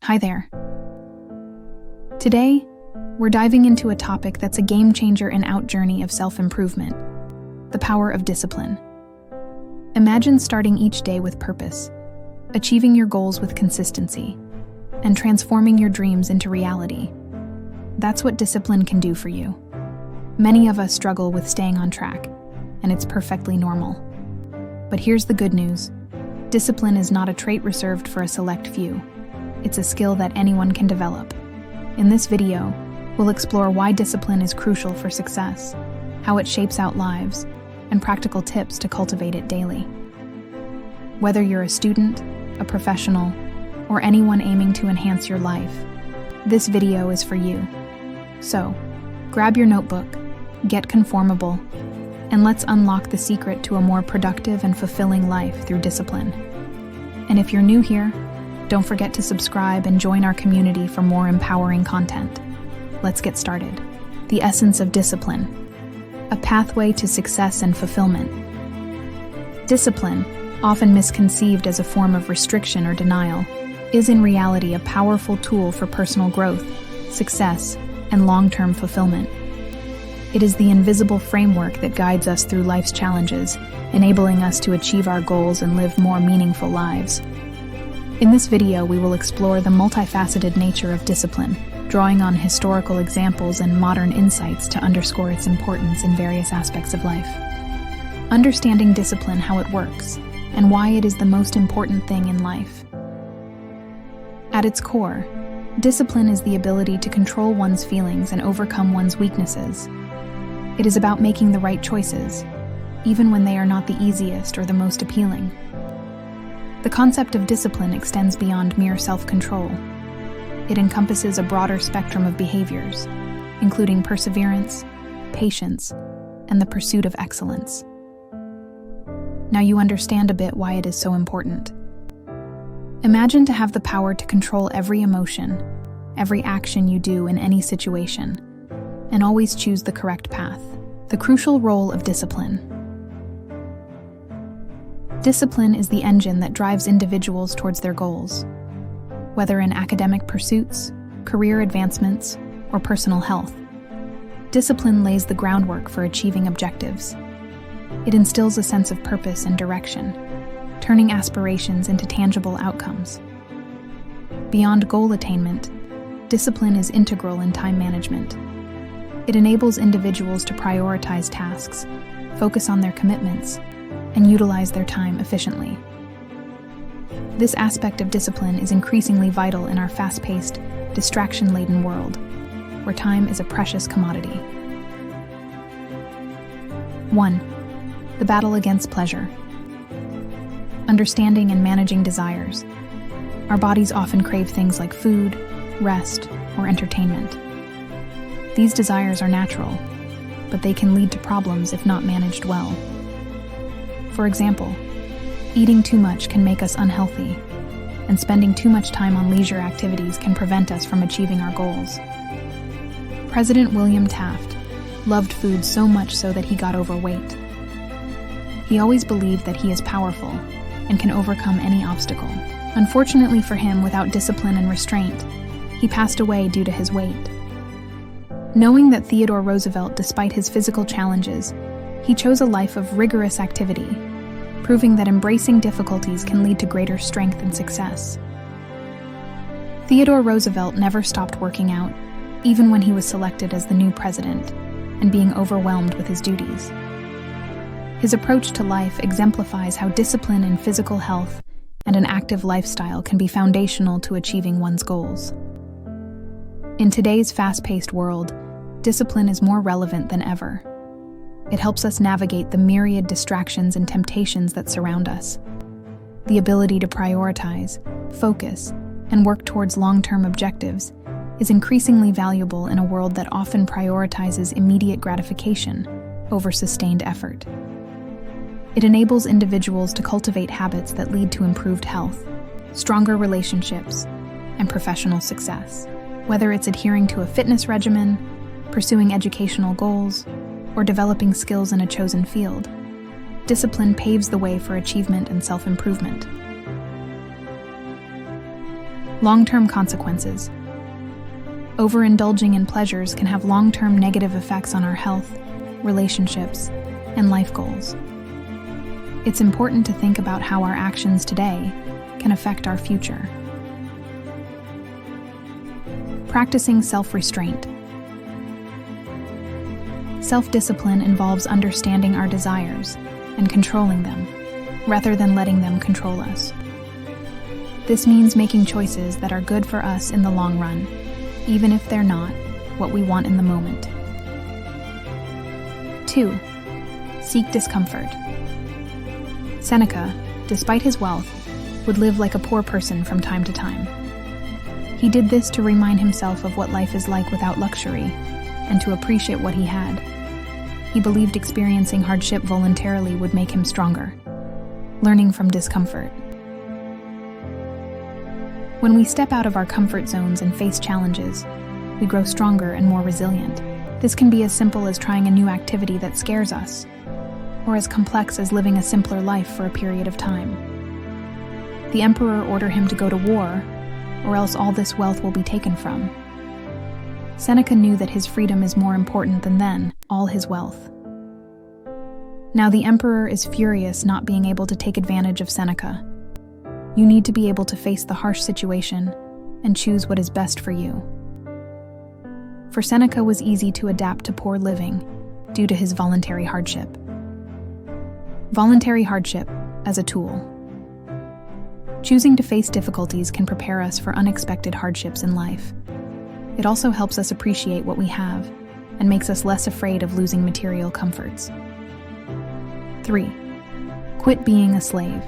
Hi there. Today, we're diving into a topic that's a game changer in our journey of self-improvement: the power of discipline. Imagine starting each day with purpose, achieving your goals with consistency, and transforming your dreams into reality. That's what discipline can do for you. Many of us struggle with staying on track, and it's perfectly normal. But here's the good news. Discipline is not a trait reserved for a select few. It's a skill that anyone can develop. In this video, we'll explore why discipline is crucial for success, how it shapes our lives, and practical tips to cultivate it daily. Whether you're a student, a professional, or anyone aiming to enhance your life, this video is for you. So, grab your notebook, get conformable, and let's unlock the secret to a more productive and fulfilling life through discipline. And if you're new here, don't forget to subscribe and join our community for more empowering content. Let's get started. The essence of discipline: a pathway to success and fulfillment. Discipline, often misconceived as a form of restriction or denial, is in reality a powerful tool for personal growth, success, and long-term fulfillment. It is the invisible framework that guides us through life's challenges, enabling us to achieve our goals and live more meaningful lives. In this video, we will explore the multifaceted nature of discipline, drawing on historical examples and modern insights to underscore its importance in various aspects of life. Understanding discipline, how it works, and why it is the most important thing in life. At its core, discipline is the ability to control one's feelings and overcome one's weaknesses. It is about making the right choices, even when they are not the easiest or the most appealing. The concept of discipline extends beyond mere self-control. It encompasses a broader spectrum of behaviors, including perseverance, patience, and the pursuit of excellence. Now you understand a bit why it is so important. Imagine to have the power to control every emotion, every action you do in any situation, and always choose the correct path. The crucial role of discipline. Discipline is the engine that drives individuals towards their goals. Whether in academic pursuits, career advancements, or personal health, discipline lays the groundwork for achieving objectives. It instills a sense of purpose and direction, turning aspirations into tangible outcomes. Beyond goal attainment, discipline is integral in time management. It enables individuals to prioritize tasks, focus on their commitments, and utilize their time efficiently. This aspect of discipline is increasingly vital in our fast-paced, distraction-laden world, where time is a precious commodity. 1. The battle against pleasure. Understanding and managing desires. Our bodies often crave things like food, rest, or entertainment. These desires are natural, but they can lead to problems if not managed well. For example, eating too much can make us unhealthy, and spending too much time on leisure activities can prevent us from achieving our goals. President William Taft loved food so much so that he got overweight. He always believed that he is powerful and can overcome any obstacle. Unfortunately for him, without discipline and restraint, he passed away due to his weight. Knowing that Theodore Roosevelt, despite his physical challenges, he chose a life of rigorous activity, proving that embracing difficulties can lead to greater strength and success. Theodore Roosevelt never stopped working out, even when he was selected as the new president and being overwhelmed with his duties. His approach to life exemplifies how discipline in physical health and an active lifestyle can be foundational to achieving one's goals. In today's fast-paced world, discipline is more relevant than ever. It helps us navigate the myriad distractions and temptations that surround us. The ability to prioritize, focus, and work towards long-term objectives is increasingly valuable in a world that often prioritizes immediate gratification over sustained effort. It enables individuals to cultivate habits that lead to improved health, stronger relationships, and professional success. Whether it's adhering to a fitness regimen, pursuing educational goals, or developing skills in a chosen field, discipline paves the way for achievement and self-improvement. Long-term consequences. Overindulging in pleasures can have long-term negative effects on our health, relationships, and life goals. It's important to think about how our actions today can affect our future. Practicing self-restraint. Self-discipline involves understanding our desires and controlling them, rather than letting them control us. This means making choices that are good for us in the long run, even if they're not what we want in the moment. 2. Seek discomfort. Seneca, despite his wealth, would live like a poor person from time to time. He did this to remind himself of what life is like without luxury, and to appreciate what he had. He believed experiencing hardship voluntarily would make him stronger. Learning from discomfort. When we step out of our comfort zones and face challenges, we grow stronger and more resilient. This can be as simple as trying a new activity that scares us, or as complex as living a simpler life for a period of time. The emperor ordered him to go to war, or else all this wealth will be taken from. Seneca knew that his freedom is more important than then, all his wealth. Now the emperor is furious not being able to take advantage of Seneca. You need to be able to face the harsh situation and choose what is best for you. For Seneca was easy to adapt to poor living due to his voluntary hardship. Voluntary hardship as a tool. Choosing to face difficulties can prepare us for unexpected hardships in life. It also helps us appreciate what we have and makes us less afraid of losing material comforts. 3. Quit being a slave.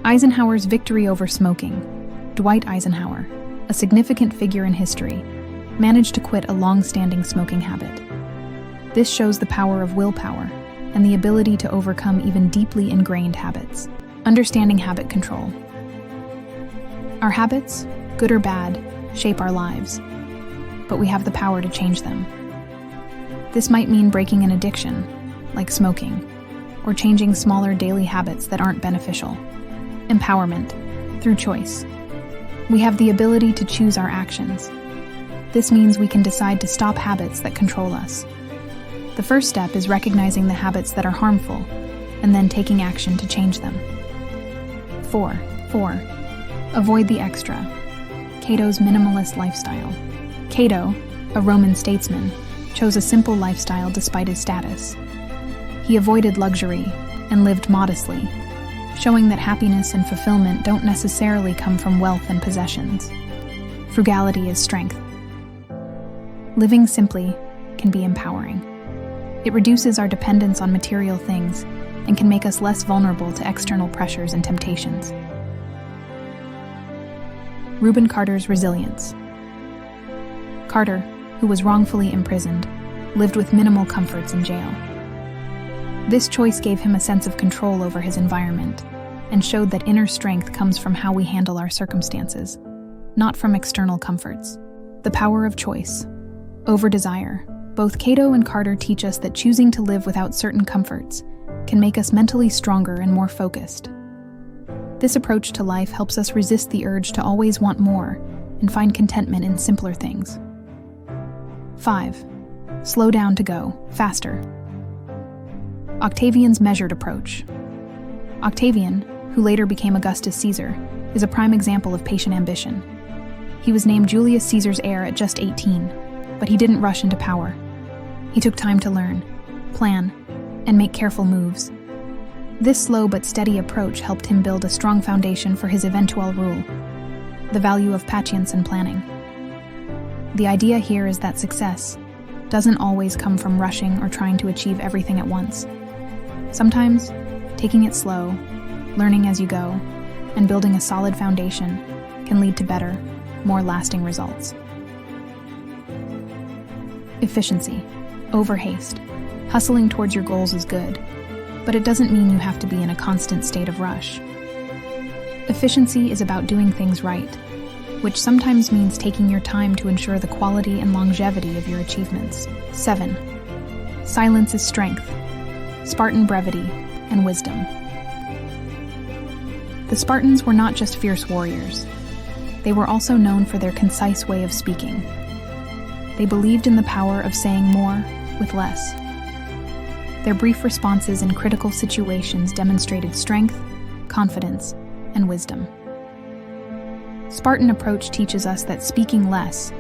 Eisenhower's victory over smoking. Dwight Eisenhower, a significant figure in history, managed to quit a long-standing smoking habit. This shows the power of willpower and the ability to overcome even deeply ingrained habits. Understanding habit control. Our habits, good or bad, shape our lives, but we have the power to change them. This might mean breaking an addiction, like smoking, or changing smaller daily habits that aren't beneficial. Empowerment, through choice. We have the ability to choose our actions. This means we can decide to stop habits that control us. The first step is recognizing the habits that are harmful, and then taking action to change them. 4. Avoid the extra. Cato's minimalist lifestyle. Cato, a Roman statesman, chose a simple lifestyle despite his status. He avoided luxury and lived modestly, showing that happiness and fulfillment don't necessarily come from wealth and possessions. Frugality is strength. Living simply can be empowering. It reduces our dependence on material things and can make us less vulnerable to external pressures and temptations. Reuben Carter's resilience. Carter, who was wrongfully imprisoned, lived with minimal comforts in jail. This choice gave him a sense of control over his environment and showed that inner strength comes from how we handle our circumstances, not from external comforts. The power of choice. Over desire. Both Cato and Carter teach us that choosing to live without certain comforts can make us mentally stronger and more focused. This approach to life helps us resist the urge to always want more and find contentment in simpler things. 5. Slow down to go faster. Octavian's measured approach. Octavian, who later became Augustus Caesar, is a prime example of patient ambition. He was named Julius Caesar's heir at just 18, but he didn't rush into power. He took time to learn, plan, and make careful moves. This slow but steady approach helped him build a strong foundation for his eventual rule. The value of patience and planning. The idea here is that success doesn't always come from rushing or trying to achieve everything at once. Sometimes, taking it slow, learning as you go, and building a solid foundation can lead to better, more lasting results. Efficiency. Over haste. Hustling towards your goals is good, but it doesn't mean you have to be in a constant state of rush. Efficiency is about doing things right, which sometimes means taking your time to ensure the quality and longevity of your achievements. 7. Silence is strength. Spartan brevity and wisdom. The Spartans were not just fierce warriors. They were also known for their concise way of speaking. They believed in the power of saying more with less. Their brief responses in critical situations demonstrated strength, confidence, and wisdom. Spartan approach teaches us that speaking less,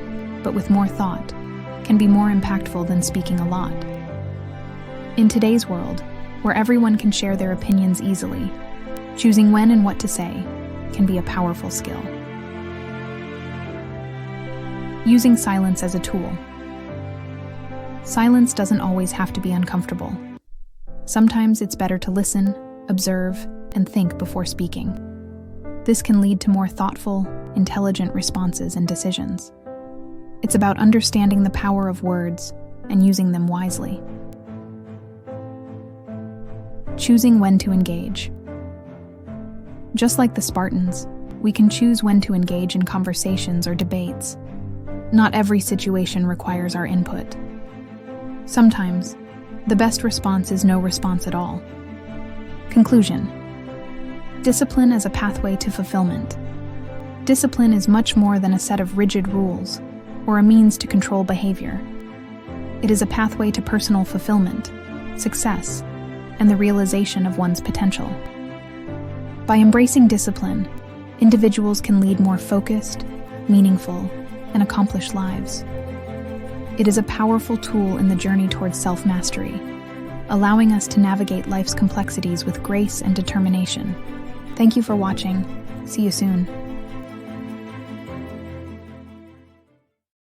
but with more thought, can be more impactful than speaking a lot. In today's world, where everyone can share their opinions easily, choosing when and what to say can be a powerful skill. Using silence as a tool. Silence doesn't always have to be uncomfortable. Sometimes it's better to listen, observe, and think before speaking. This can lead to more thoughtful, intelligent responses and decisions. It's about understanding the power of words and using them wisely. Choosing when to engage. Just like the Spartans, we can choose when to engage in conversations or debates. Not every situation requires our input. Sometimes, the best response is no response at all. Conclusion. Discipline as a pathway to fulfillment. Discipline is much more than a set of rigid rules or a means to control behavior. It is a pathway to personal fulfillment, success, and the realization of one's potential. By embracing discipline, individuals can lead more focused, meaningful, and accomplished lives. It is a powerful tool in the journey towards self-mastery, allowing us to navigate life's complexities with grace and determination. Thank you for watching. See you soon.